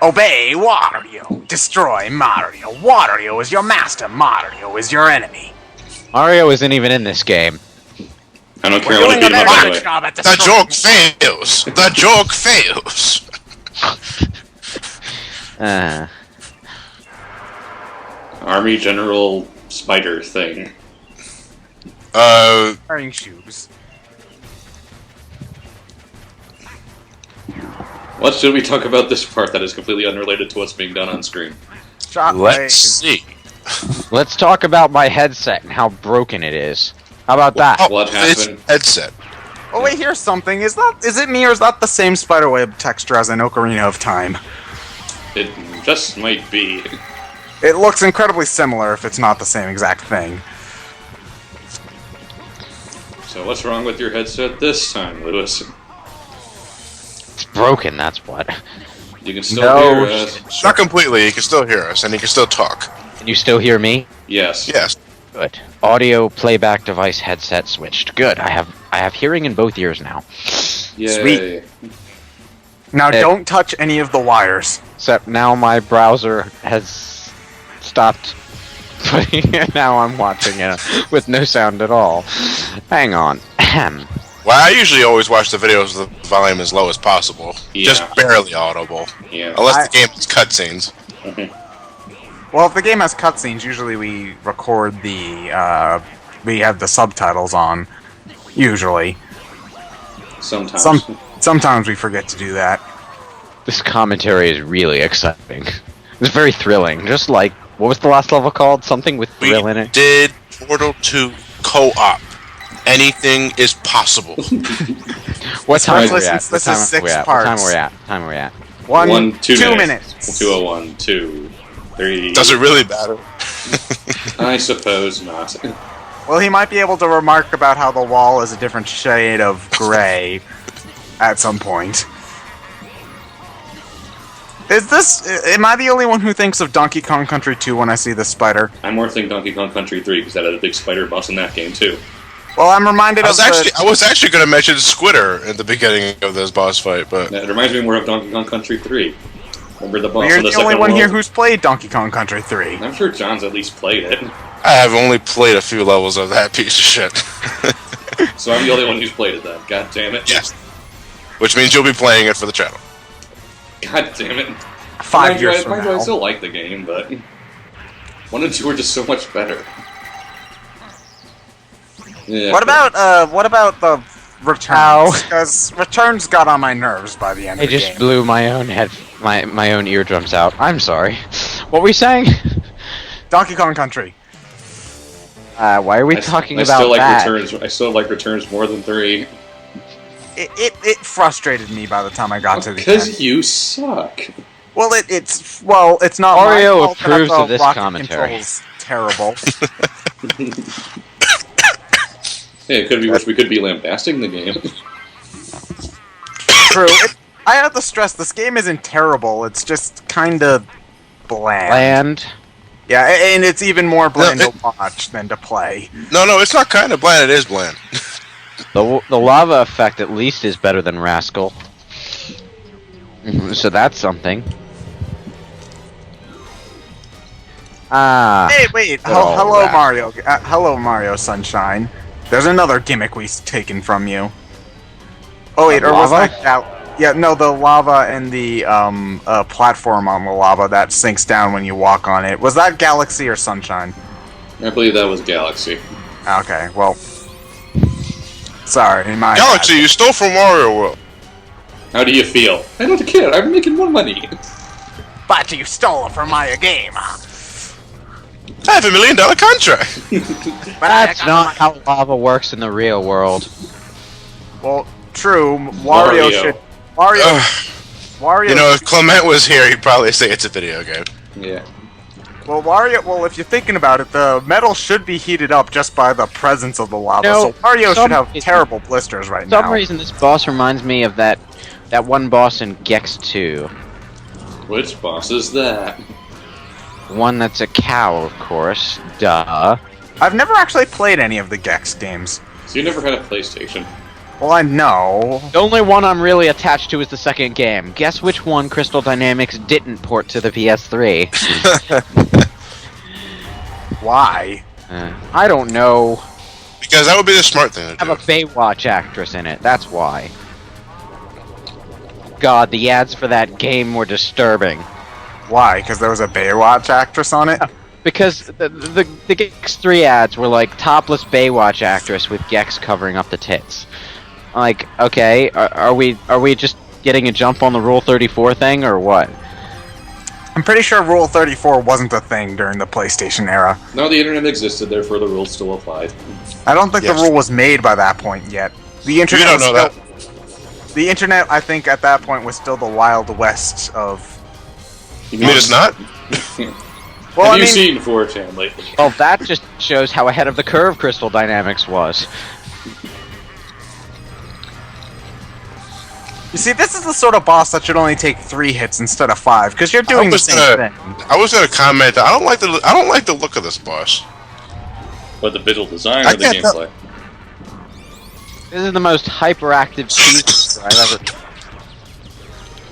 Obey Wario. Destroy Mario. Wario is your master. Mario is your enemy. Mario isn't even in this game. I don't We're care what doing I an beat him up excellent anyway. job at The destroying. joke fails. The joke fails. Army General Spider thing. Wearing shoes. What should we talk about this part that is completely unrelated to what's being done on screen? Shot Let's see. Let's talk about my headset and how broken it is. How about that? Oh, What it's happened? headset. Oh wait, here's something. Is it me or is that the same spiderweb texture as in Ocarina of Time? It just might be. It looks incredibly similar if it's not the same exact thing. So what's wrong with your headset this time, Lewis? It's broken, that's what. You can still No hear us. Not completely. You can still hear us, and you can still talk. Can you still hear me? Yes. Yes. Good. Audio playback device headset switched. Good. I have hearing in both ears now. Yay. Sweet. Now don't touch any of the wires. Except now my browser has stopped putting it. Now I'm watching it with no sound at all. Hang on. Ahem. Well, I usually always watch the videos with the volume as low as possible. Yeah. Just barely audible. Yeah. Unless the game has cutscenes. Well, if the game has cutscenes, usually we record the, we have the subtitles on. Usually. Sometimes. Sometimes we forget to do that. This commentary is really exciting. It's very thrilling. Just like, what was the last level called? Something with We thrill in it? did Portal 2 co-op. Anything is possible. What time are we Especially at? since What this time is are we 6 at? What time parts. are we at? What time are we at? 2 minutes. 201, 2, 3. Does it really matter? I suppose not. Well, he might be able to remark about how the wall is a different shade of gray at some point. Is this... Am I the only one who thinks of Donkey Kong Country 2 when I see this spider? I more think Donkey Kong Country 3 because that had a big spider boss in that game too. Well, I'm reminded I of was actually going to mention Squitter at the beginning of this boss fight, but It reminds me more of Donkey Kong Country 3. Remember the boss You're in the the only second one world? here who's played Donkey Kong Country 3. I'm sure John's at least played it. I have only played a few levels of that piece of shit. So I'm the only one who's played it then. God damn it. Yes. Which means you'll be playing it for the channel. God damn it. 5 years from Mind you, I now. still like the game, but 1 and 2 are just so much better. Yeah. What about the Returns? Because Returns got on my nerves by the end I of the just game. blew my own my own eardrums out. I'm sorry. What were we saying? Donkey Kong Country. Why are we talking I about still like that? Returns. I still like Returns more than 3. It frustrated me by the time I got to the Because end. you suck. Well, it's not Mario my fault that approves the of this rocket commentary. control's terrible. Yeah, it could be worse. We could be lambasting the game. True. I have to stress this game isn't terrible. It's just kind of bland. Land. Yeah, and it's even more bland No, to watch than to play. No, it's not kind of bland. It is bland. The lava effect at least is better than Rascal. So that's something. Ah. Hey, wait. Oh, Hello, that. Mario. Hello, Mario Sunshine. There's another gimmick we've taken from you. Oh wait, or was Lava? that yeah? No, the lava and the platform on the lava that sinks down when you walk on it. Was that Galaxy or Sunshine? I believe that was Galaxy. Okay, well, sorry, my Galaxy, you stole from Wario World. How do you feel? I don't care. I'm making more money. But you stole it from my game. I have $1 million contract. But I That's got not my- how lava works in the real world. Well, true. Wario should. Wario. Wario. You know, if Clement was here, he'd probably say it's a video game. Yeah. Well, Wario. Well, if you're thinking about it, the metal should be heated up just by the presence of the lava. No, so Wario some should have reason- terrible blisters right For some now. reason, this boss reminds me of that one boss in Gex 2. Which boss is that? One that's a cow, of course. Duh. I've never actually played any of the Gex games. So you never had a PlayStation? Well, I know. The only one I'm really attached to is the second game. Guess which one Crystal Dynamics didn't port to the PS3? Why? I don't know. Because that would be the smart thing to Have do. a Baywatch actress in it, that's why. God, the ads for that game were disturbing. Why? Because there was a Baywatch actress on it? Because the Gex 3 ads were like topless Baywatch actress with Gex covering up the tits. Like, okay, are we just getting a jump on the Rule 34 thing, or what? I'm pretty sure Rule 34 wasn't a thing during the PlayStation era. No, the internet existed, therefore the rules still applied. I don't think Yes. the rule was made by that point yet. The internet don't know was still, The internet, I think, at that point was still the Wild West of... You mean it's not? Well, Have I you mean, seen 4chan lately? Well, that just shows how ahead of the curve Crystal Dynamics was. you see, this is the sort of boss that should only take 3 hits instead of 5, because you're doing the same thing. I was gonna comment that I don't like the look of this boss. But the visual design I or the can't tell- gameplay? This is the most hyperactive cheese I've ever...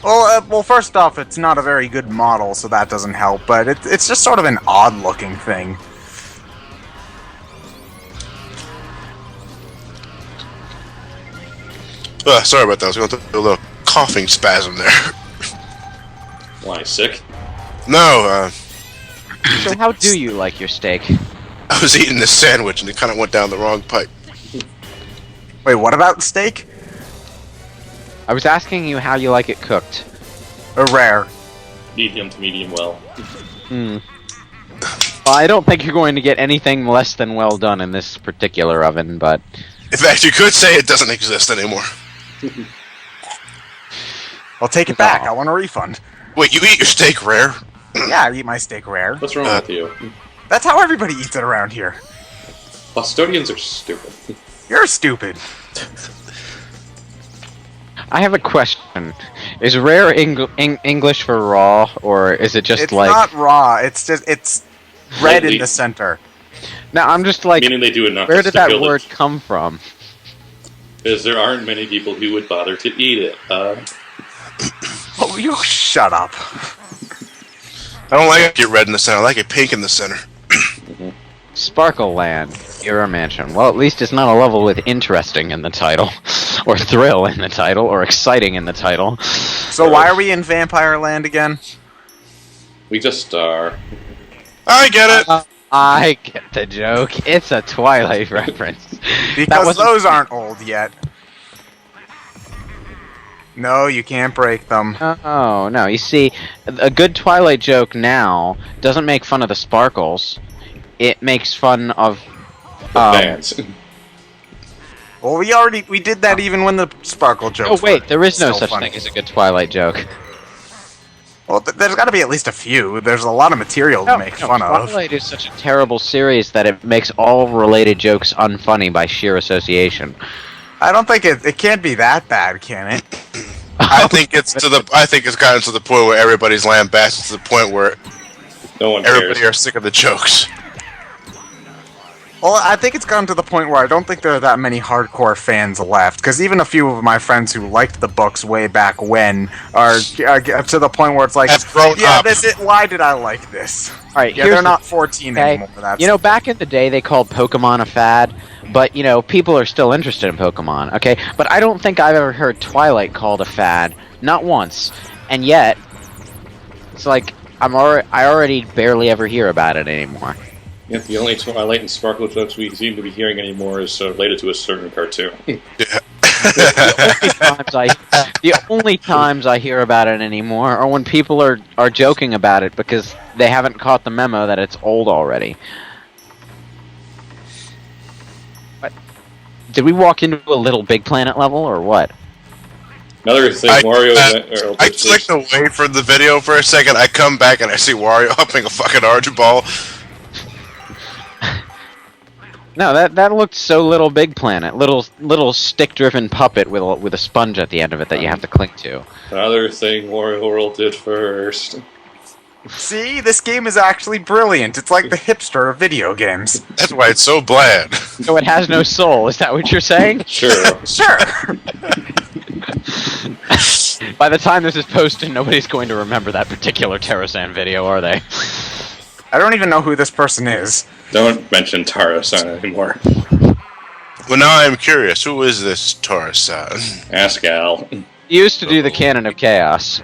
Well, first off, it's not a very good model, so that doesn't help, but it's just sort of an odd-looking thing. Sorry about that. I was going to do a little coughing spasm there. Why, sick? No, So how do you like your steak? I was eating this sandwich and it kind of went down the wrong pipe. Wait, what about steak? I was asking you how you like it cooked. Or rare? Medium to medium well. Hmm. Well, I don't think you're going to get anything less than well done in this particular oven, but... In fact, you could say it doesn't exist anymore. I'll take it back. I want a refund. Wait, you eat your steak rare? Yeah, I eat my steak rare. What's wrong with you? That's how everybody eats it around here. Bostonians are stupid. You're stupid. I have a question. Is rare English for raw, or is it just It's like... not raw. It's just it's red in Lightly. the center. No, I'm just like... Meaning they do enough Where just did to that kill word it. come from? Because there aren't many people who would bother to eat it. Oh, you shut up. I don't like it red in the center. I like it pink in the center. Sparkle Land, Mirror Mansion. Well, at least it's not a level with interesting in the title, or thrill in the title, or exciting in the title. So why are we in Vampire Land again? We just are. I get it. I get the joke. It's a Twilight reference. Because wasn't- those aren't old yet. No, you can't break them. Oh, no. You see, a good Twilight joke now doesn't make fun of the sparkles. It makes fun of... Fans. Well, we did that even when the sparkle jokes. Oh, wait, were there is no still such funny. thing as a good Twilight joke. Well, there's got to be at least a few. There's a lot of material to make fun of. Twilight is such a terrible series that it makes all related jokes unfunny by sheer association. I don't think it can't be that bad, can it? I think it's gotten to the point where everybody's lambasted to the point where No one everybody cares. are sick of the jokes. Well, I think it's gotten to the point where I don't think there are that many hardcore fans left, because even a few of my friends who liked the books way back when are to the point where it's like, Have grown yeah, up. why did I like this? Alright, Yeah, here's they're the- not 14 okay, anymore. That's you know, back in the day, they called Pokemon a fad, but, you know, people are still interested in Pokemon, okay? But I don't think I've ever heard Twilight called a fad. Not once. And yet, it's like, I already barely ever hear about it anymore. Yeah, the only Twilight and Sparkle jokes we seem to be hearing anymore is related to a certain cartoon. The only times I hear about it anymore are when people are joking about it because they haven't caught the memo that it's old already. What? Did we walk into a Little Big Planet level, or what? Another thing, Wario World. I clicked away from the video for a second. I come back and I see Wario upping a fucking orange ball. No, that looked so Little Big Planet. Little stick-driven puppet with a sponge at the end of it that you have to cling to. Another thing Wario World did first. See, this game is actually brilliant. It's like the hipster of video games. That's why it's so bland. So it has no soul. Is that what you're saying? Sure. Sure. By the time this is posted, nobody's going to remember that particular Terrasan video, are they? I don't even know who this person is. Don't mention Taro-san anymore. Well, now I'm curious. Who is this Taurus-san? Ask Al. He used to do the Canon of Chaos.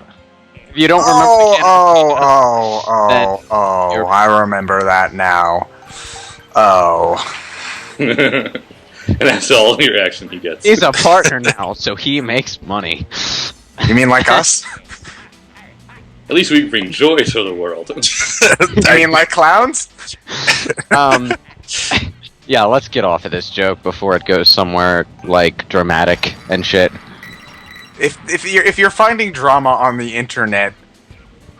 If you don't remember Oh, the Canon oh, oh, oh, you're- oh, I remember that now. Oh. And that's all your action he gets. he's a partner now, so he makes money. You mean like us? At least we bring joy to the world. You mean like clowns? Yeah, let's get off of this joke before it goes somewhere, like, dramatic and shit. If you're finding drama on the internet,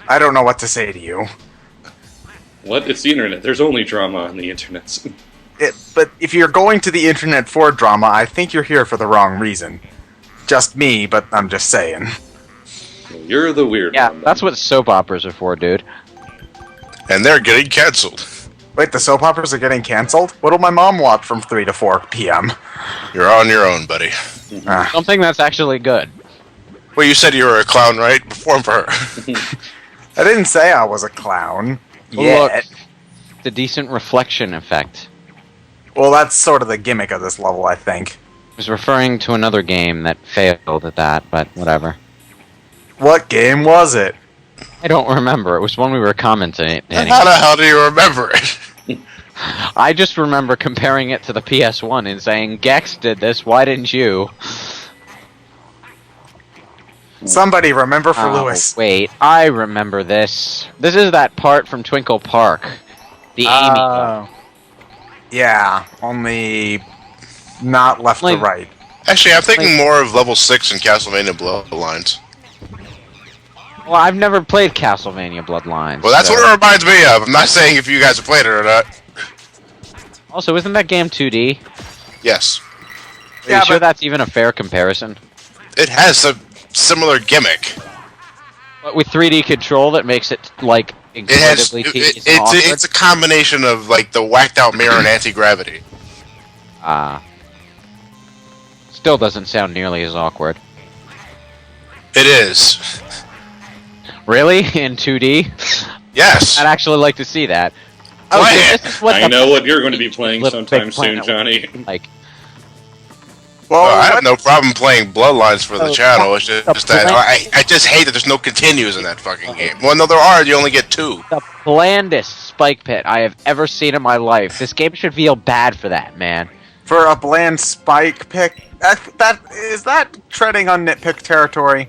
I don't know what to say to you. What? It's the internet. There's only drama on the internet. But if you're going to the internet for drama, I think you're here for the wrong reason. Just me, but I'm just saying. You're the weird Yeah, one. that's what soap operas are for, dude. And they're getting canceled. Wait, the soap operas are getting canceled? What'll my mom watch from 3 to 4 p.m.? You're on your own, buddy. Something that's actually good. Well, you said you were a clown, right? Perform for her. I didn't say I was a clown. Look, Yet. the decent reflection effect. Well, that's sort of the gimmick of this level, I think. I was referring to another game that failed at that, but whatever. What game was it? I don't remember. It was one we were commenting. How the hell do you remember it? I just remember comparing it to the PS1 and saying, Gex did this, why didn't you? Somebody remember for Oh, Lewis. wait, I remember this. This is that part from Twinkle Park. The Amy. Yeah, only not left Like- to right. Actually, I'm thinking more of level 6 in Castlevania Bloodlines. Well, I've never played Castlevania Bloodlines. Well, that's so- what it reminds me of. I'm not saying if you guys have played it or not. Also, isn't that game 2D? Yes. Are Yeah, you sure but- that's even a fair comparison? It has a similar gimmick. But with 3D control that makes it, like, It has. incredibly tedious and It's awkward? it's a combination of like the whacked out mirror and anti gravity. Still doesn't sound nearly as awkward. It is. Really? In 2D? Yes. I'd actually like to see that. Play so it. this is what I the know what you're going to be playing Little sometime Big soon, Planet Johnny. like. Well, I have what- no problem playing Bloodlines for the Oh, channel. It's just that I just hate that there's no continues in that fucking game. Well, no, there are. You only get 2. The blandest spike pit I have ever seen in my life. This game should feel bad for that, man. for a bland spike pick, is that treading on nitpick territory?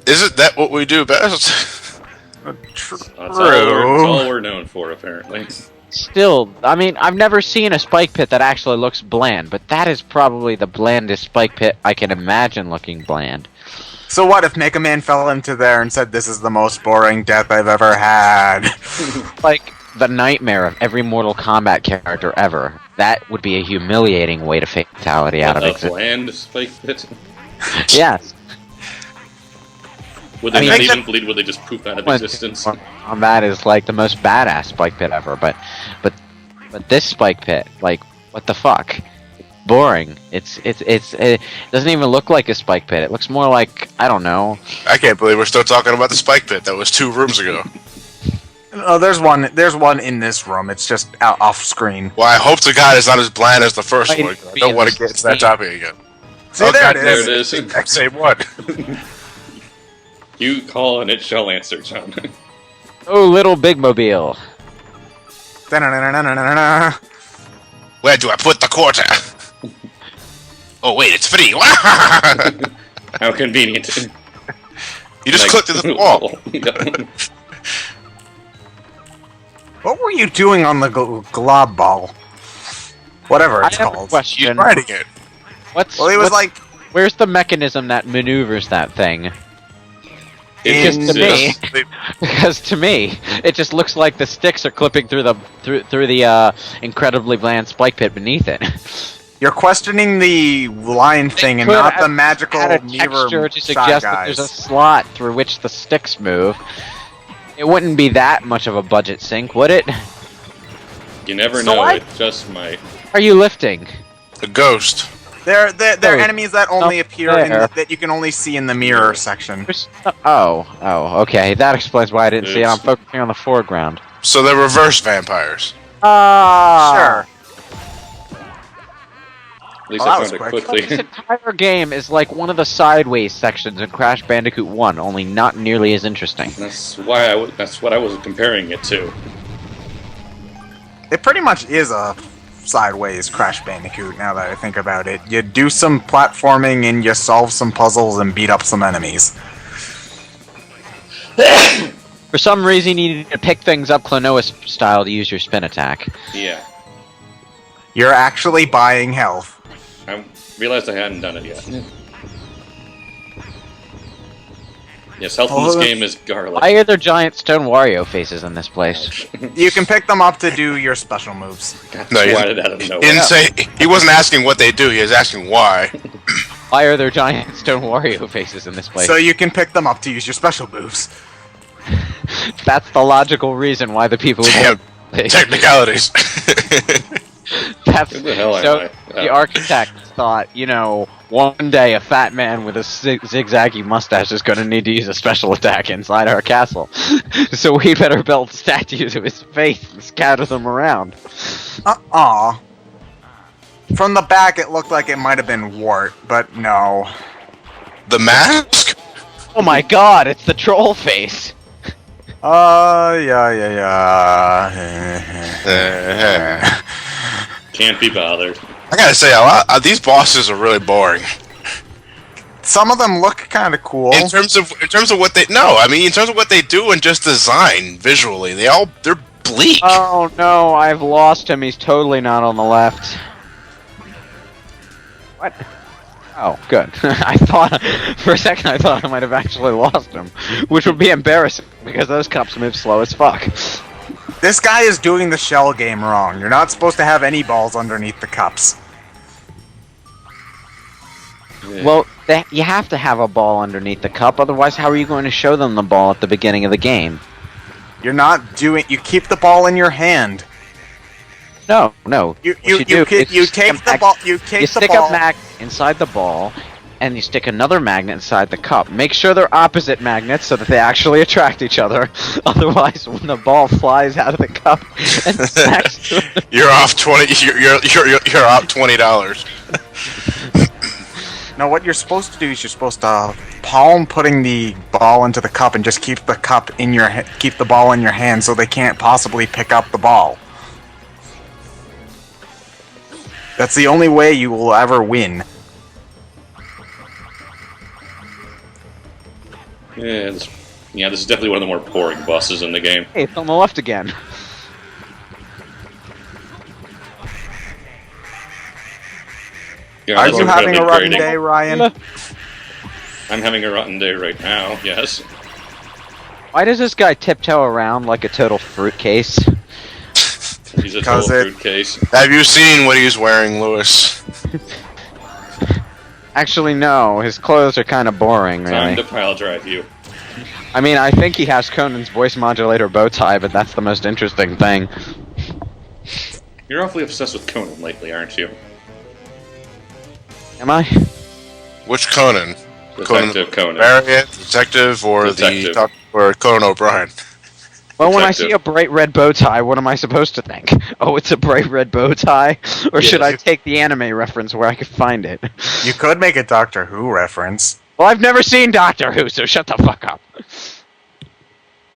Isn't that what we do best? That's all we're known for, apparently. Still, I mean, I've never seen a spike pit that actually looks bland, but that is probably the blandest spike pit I can imagine looking bland. So what if Mega Man fell into there and said, "This is the most boring death I've ever had"? Like the nightmare of every Mortal Kombat character ever. That would be a humiliating way to fatality out of A existence. bland spike pit. Yes. Would they I mean, not think even bleed? Would they just poop out of existence? Combat is like the most badass spike pit ever, but this spike pit, like, what the fuck? Boring. It doesn't even look like a spike pit. It looks more like, I don't know. I can't believe we're still talking about the spike pit. That was 2 rooms ago. Oh, there's one. There's one in this room. It's just out off screen. Well, I hope to God it's not as bland as the first Might one. I be don't in want the to get to that same- topic again. See, Oh, there God, it There is. it is. Exact same one. You call and it shall answer, John. Oh, little Big Mobile. Da-na-na-na-na-na-na. Where do I put the quarter? Oh wait, it's free. How convenient. You just clicked through the wall. What were you doing on the glob ball? Whatever I it's have a called. You're question. writing it. Well, Well, he was like, where's the mechanism that maneuvers that thing? It Because to me, exists. because to me, it just looks like the sticks are clipping through the incredibly bland spike pit beneath it. you're questioning the line thing and Could not the have magical Add a mirror texture to shot suggest that there's a guys. slot through which the sticks move. It wouldn't be that much of a budget sink, would it? You never So know. I- It just might. Are you lifting? A ghost. They're Oh, enemies that only up appear in there. that you can only see in the mirror section. Oh, okay. That explains why I didn't see it. I'm Oops. focusing on the foreground. So they're reverse vampires. Sure. At least Oh, I that found it was But quickly. this entire game is like one of the sideways sections in Crash Bandicoot 1, only not nearly as interesting. That's why that's what I was comparing it to. It pretty much is a sideways Crash Bandicoot, now that I think about it. You do some platforming and you solve some puzzles and beat up some enemies. For some reason, you need to pick things up Klonoa style to use your spin attack. Yeah. You're actually buying health. I realized I hadn't done it yet. Yes, health in this game is garlic. Why are there giant stone Wario faces in this place? You can pick them up to do your special moves. Got No, you- swatted out of He nowhere. didn't say. He wasn't asking what they do. He was asking why. Why are there giant stone Wario faces in this place? So you can pick them up to use your special moves. That's the logical reason why the people who Damn. play. Technicalities. That's Who the hell am so. I? The architect thought, one day a fat man with a zigzaggy mustache is going to need to use a special attack inside our castle. So we better build statues of his face and scatter them around. Aw. From the back, it looked like it might have been Wart, but no. The mask? Oh my god, it's the troll face! Yeah. Can't be bothered. I gotta say, these bosses are really boring. Some of them look kind of cool. In terms of what they in terms of what they do and just design visually, they're bleak. Oh no, I've lost him. He's totally not on the left. What? Oh, good. For a second I thought I might have actually lost him, which would be embarrassing because those cops move slow as fuck. This guy is doing the shell game wrong. You're not supposed to have any balls underneath the cups. Yeah. Well, you have to have a ball underneath the cup, otherwise how are you going to show them the ball at the beginning of the game? You're not doing. You keep the ball in your hand. No. You What do take is stick the a ball. You take You the stick ball. a magnet inside the ball, and you stick another magnet inside the cup. Make sure they're opposite magnets so that they actually attract each other. Otherwise, when the ball flies out of the cup and smacks to it, You're off You're off $20. No, what you're supposed to do is you're supposed to palm putting the ball into the cup and just keep the cup in your keep the ball in your hand so they can't possibly pick up the ball. That's the only way you will ever win. Yeah, this is definitely one of the more boring bosses in the game. hey, it's on the left again. Yeah, Are that's you having a incredibly rotten grating. day, Ryan? I'm having a rotten day right now, yes. Why does this guy tiptoe around like a total fruit case? He's a 'Cause total it- fruit case. Have you seen what he's wearing, Lewis? Actually, no. His clothes are kind of boring, Time really. to pile drive you. I mean, I think he has Conan's voice modulator bow tie, but that's the most interesting thing. You're awfully obsessed with Conan lately, aren't you? Am I? Which Conan? Detective Conan. Variant, Detective, or Detective. or Conan O'Brien? Well, when I Detective. see a bright red bow tie, what am I supposed to think? Oh, it's a bright red bow tie? Or should I Yes. take the anime reference where I could find it? You could make a Doctor Who reference. Well, I've never seen Doctor Who, so shut the fuck up.